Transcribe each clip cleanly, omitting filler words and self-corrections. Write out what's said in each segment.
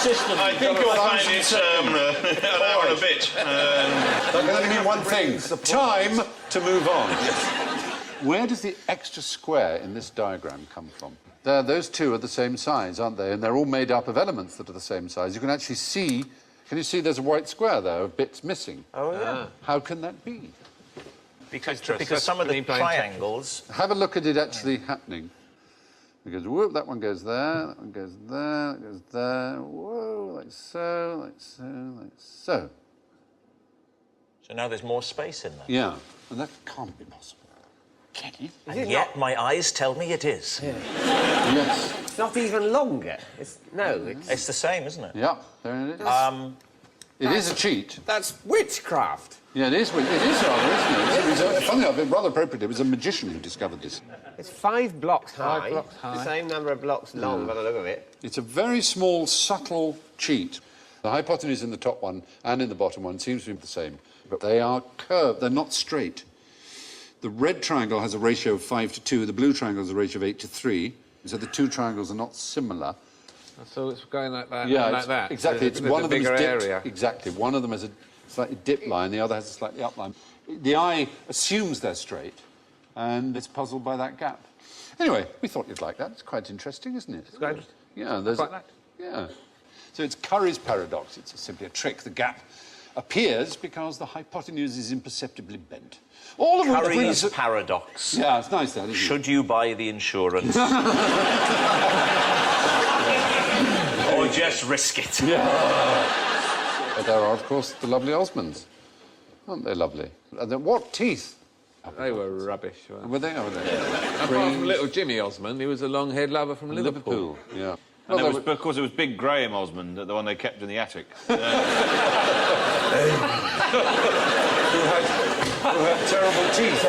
system. I think you'll find it's an hour and a bit. That can only mean one thing. Time to move on. Where does the extra square in this diagram come from? Those two are the same size, aren't they? And they're all made up of elements that are the same size. You can actually see... Can you see there's a white square there of bits missing? Oh, yeah. How can that be? Because some of the triangles... Have a look at it actually happening. Because, whoop, that one goes there, that one goes there, that goes there. Whoa, like so, like so, like so. So now there's more space in there. Yeah, and that can't be possible. Can it? And yet my eyes tell me it is. Yeah. Yes. It's not even longer. It's the same, isn't it? Yeah, there it is. It is a cheat. That's witchcraft. Yeah, it is rather, isn't it? Funny enough, rather appropriate, it was a magician who discovered this. It's 5 blocks high. 5 blocks high. The same number of blocks long, by the look of it. It's a very small, subtle cheat. The hypotenuse in the top one and in the bottom one seems to be the same, but they are curved, they're not straight. The red triangle has a ratio of 5 to 2, the blue triangle has a ratio of 8 to 3, so the two triangles are not similar. So it's going like that, yeah, and like that. Exactly. It's one of them is dipped. area. Exactly. One of them has a slightly dipped line, the other has a slightly up line. The eye assumes they're straight, and it's puzzled by that gap. Anyway, we thought you'd like that. It's quite interesting, isn't it? It's great. Yeah, there's... Quite like. Yeah. So it's Curry's paradox. It's simply a trick. The gap appears because the hypotenuse is imperceptibly bent. All of Curry's paradox. Yeah, it's nice, that, isn't it? Should you buy the insurance? Or just risk it? Yeah. But there are, of course, the lovely Osmonds. Aren't they lovely? And then what teeth? They were rubbish, weren't they? Were they? Were they? Apart from little Jimmy Osmond, he was a long-haired lover from Liverpool. Yeah. And well, of course, it was Big Graham Osmond, the one they kept in the attic. Who had terrible teeth.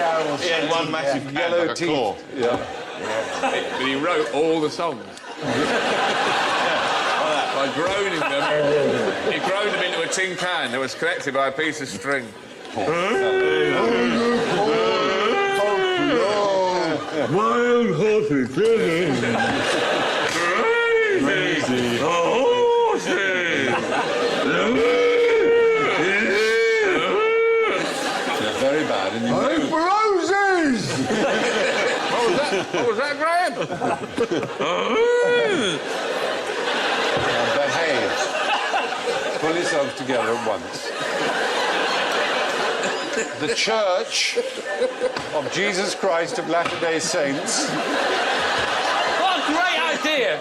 He had one massive yellow like teeth. Claw. Yeah. But he wrote all the songs. By groaning them. He groaned them into a tin can that was connected by a piece of string. Wild-hearted feeling. Crazy horses. They're very bad. And you Roses! What was that, Graham? behave. Pull yourselves together at once. The Church of Jesus Christ of Latter-day Saints. What a great idea!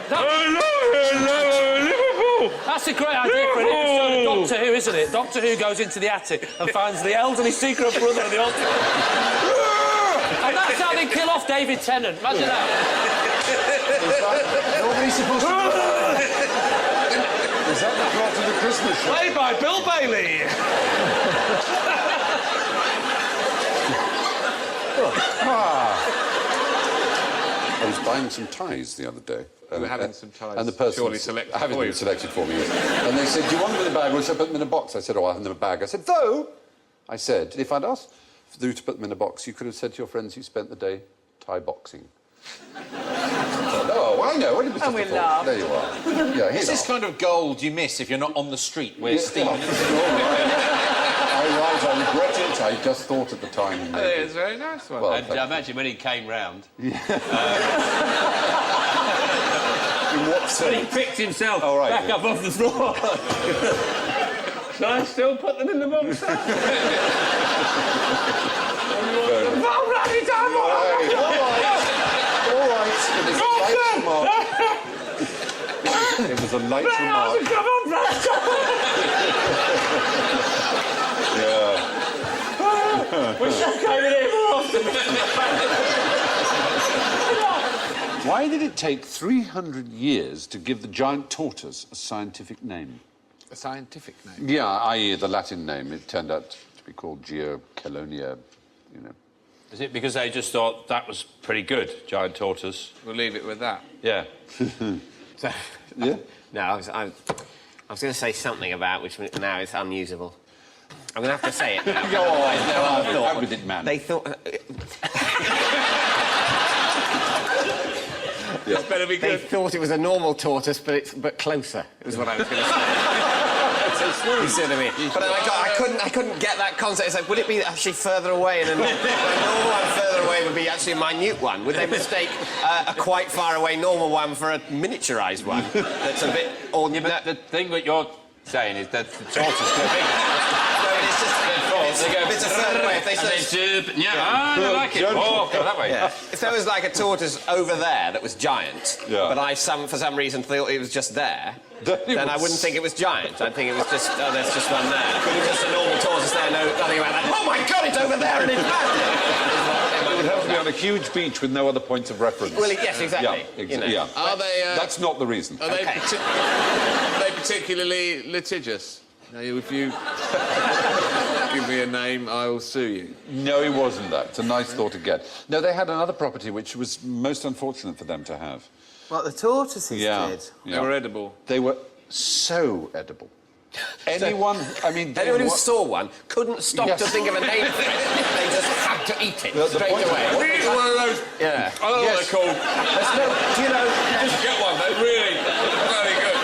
Liverpool! That's a great idea for an episode of Doctor Who, isn't it? Doctor Who goes into the attic and finds the elderly secret brother of the altar. And that's how they kill off David Tennant. Imagine that. Nobody's supposed to... Is that the plot of the Christmas show? Played by Bill Bailey. I was buying some ties the other day. You were having some ties and the person surely selected having for them you. selected for me. Yes. And they said, "Do you want them in a bag or should I put them in a box?" I said, "Oh, I'll have them in a bag." I said, "Though," I said, "if I'd asked you to put them in a box, you could have said to your friends you spent the day tie boxing." Oh, I know. It was just we a thought. laughed. There you are. Yeah, This is kind of gold you miss if you're not on the street where Steve... I regret it. I just thought at the time. Maybe. It's a very nice one. Well, And I imagine when he came round... in what sense? He picked himself Oh, right, back yeah. up off the floor. Should I still put them in the box? All right. It was a light remark. Yeah. Wish I came in here more often. Why did it take 300 years to give the giant tortoise a scientific name? A scientific name? Yeah, i.e. the Latin name. It turned out to be called Geochelonia, you know. Is it because they just thought that was pretty good, giant tortoise? We'll leave it with that. Yeah. So, Yeah? no, I was going to say something about which now it's unusable. I'm going to have to say it now. Go on. How with it, man. They thought... It's better be They good. thought it was a normal tortoise, but closer. Is what I was going to say. You see what I mean? But I couldn't get that concept. It's like, would it be actually further away, and a normal one further away would be actually a minute one? Would they mistake a quite far away normal one for a miniaturised one that's a bit? Or But the thing that you're saying is that the tortoise is too big. It's a further way. If they I like it. Oh, go that way. Yeah. If there was like a tortoise over there that was giant, but for some reason thought it was just there, then I wouldn't think it was giant. I'd think it was just, oh, there's just one there. It was just a normal tortoise there, nothing about that. Oh my God, it's over there and it's massive! It would have to be on a huge beach with no other points of reference. Well, yes, exactly. Yeah. Are they... That's not the reason. Are they, they particularly litigious? Now, if you give me a name, I will sue you. No, it wasn't that. It's a nice thought again. No, they had another property which was most unfortunate for them to have. What, the tortoises did? Yeah. They were edible. They were so edible. Anyone, I mean... Anyone who saw one couldn't stop to think of a name for it. They just had to eat it straight away. Really one of those... Yeah. I don't know what they're called. There's no... Do you know... Just get one, they're really bloody good.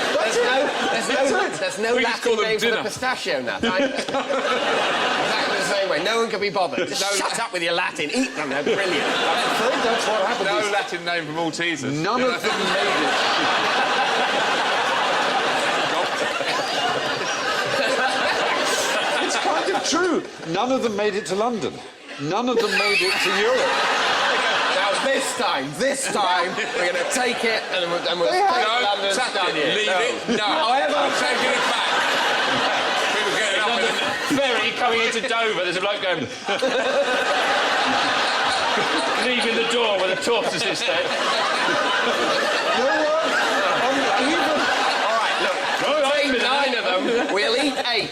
There's no We just call Latin them name for dinner. the pistachio nut. Exactly the same way. No one can be bothered. Just shut up with your Latin. Eat them. They're brilliant. I'm afraid that's what happened. No Latin name for Maltesers. None of them made it. It's kind of true. None of them made it to London. None of them made it to Europe. Now this time, we're going to take it and we'll take London. Chuck Done it. here. Leave it. No. However, I'm taking it back. People getting up in the... Ferry coming into Dover, there's a bloke going... leaving the door where the tortoise is there. all right, look, take 9 of them, we'll eat 8.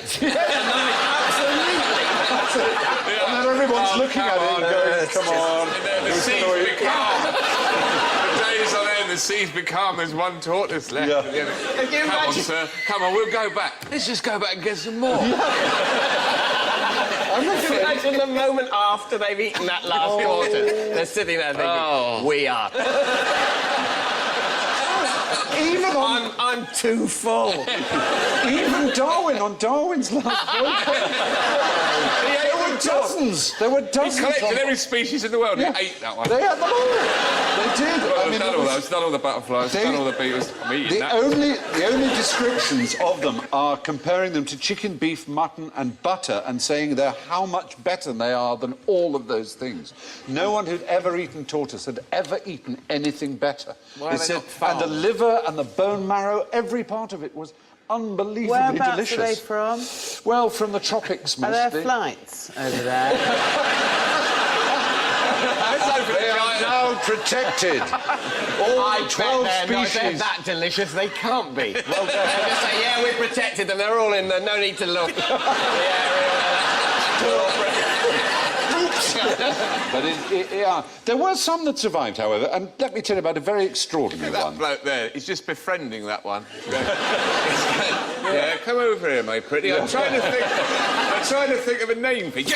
Absolutely. And then everyone's looking at it and going, come on. And then the seas become... The days on end, the seas become... There's one tortoise left. Yeah. At the end. Can you Come on, imagine? sir. Come on, we'll go back. Let's just go back and get some more. Imagine the moment after they've eaten that last tortoise. They're sitting there thinking, we are. Even I'm too full. Even Darwin, on Darwin's last there were dozens. There were He dozens. collected every species in the world and he ate that one. They had them all. They did. I've done all those, done all the butterflies, done all the beetles. I'm eating that. The only descriptions of them are comparing them to chicken, beef, mutton and butter and saying they're how much better they are than all of those things. No one who'd ever eaten tortoise had ever eaten anything better. Why are they not foul? And the liver and the bone marrow, every part of it was unbelievably Whereabouts delicious. are they from? Well, from the tropics Are mostly. there flights over there? They are now protected. All 12 If they're species. that delicious, they can't be. Well, they'll just say, yeah, we've protected them. They're all in there. No need to look. But there were some that survived, however, and let me tell you about a very extraordinary That one. bloke there, he's just befriending that one. Yeah, come over here, my pretty. I'm trying to think of a name for you.